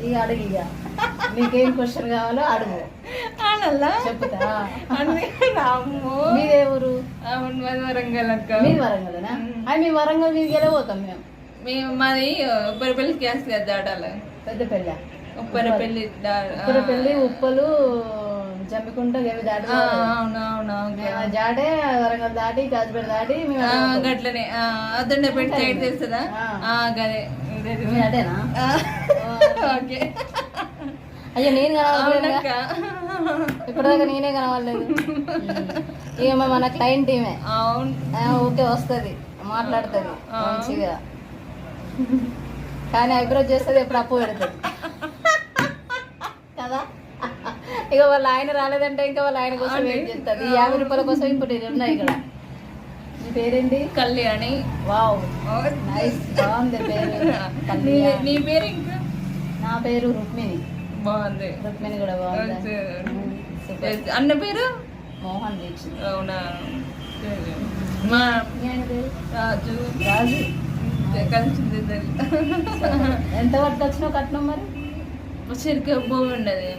ఇక అడుగు ఇక నీకేం క్వశ్చన్ కావాలో అడుగు ఆడల్లా చెప్తా. అమ్మో మీదే ఊరు? వరంగల్ అక్క. మీ వరంగల్నా? అవి మీ వరంగల్ మీదకి ఎలా పోతాం మేము? మేము మాది ఉప్పరపల్లి గ్యాస్ కదా దాటాలి. పెద్ద పెళ్ళ ఉప్పరపల్లి పెళ్ళి ఉప్పలు జమ్మికుంట గవి దాటి జాడే వరంగల్ దాటి కాజుపేట దాటి గట్లనే అదండపేట సైడ్ తెలుస్తుందా? గదే అదేనా? ఓకే. అయ్యో నేను కనవాలి ఇప్పటిదాకా నేనే కనవాలేదు. ఇక మన క్లయింట్ టీమే. ఓకే వస్తుంది మాట్లాడుతుంది మంచిగా, కానీ ఐబ్రో చేస్తుంది ఎప్పుడు అప్పు పెడుతుంది కదా. ఇక వాళ్ళ ఆయన రాలేదంటే ఇంకా వాళ్ళ ఆయన కోసం వెయిట్ చేస్తుంది. ఈ 50 రూపాయల కోసం ఇప్పుడు ఇది ఉన్నాయి ఇక్కడ. నీ పేరేంటి? కళ్యాణి. వావ్ నైస్, బాగుంది పేరు. నీ పేరు? ఇంకా నా పేరు రుక్మిణి. బాగుంది. రుక్మిణి కూడా బాగుంది. అన్న పేరు మోహన్ దీక్షిత్. అవునా? మా రాజు. రాజు కలిసింది. ఎంత పట్టుకొచ్చినావు కట్నం మరి? సరిగ్గా భూమి ఉండదు.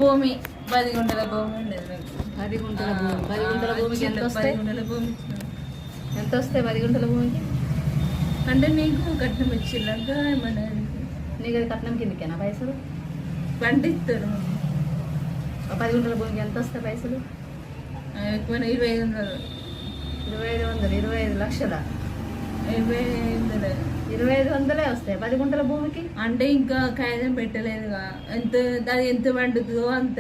భూమి 10 గుంటల భూమి ఉండేది. 10 గుంటల భూమి. 10 గుంటల భూమికి ఎంత వస్తాయి? 10 గుంటల భూమి ఎంత వస్తాయి 10 గుంటల భూమికి? అంటే నీకు కట్నం ఇచ్చినాక ఏమన్నా నీకు అది కట్నం కిందకేనా పైసలు? పండిస్తారు. 10 గుంటల భూమికి ఎంత వస్తాయి పైసలు? ఎక్కువ 2500. 2500. 25 లక్షల? 2500. 2500 వస్తాయి 10 గుంటల భూమికి. అంటే ఇంకా కాగితం పెట్టలేదుగా, ఎంత అది ఎంత పండుతుందో అంత.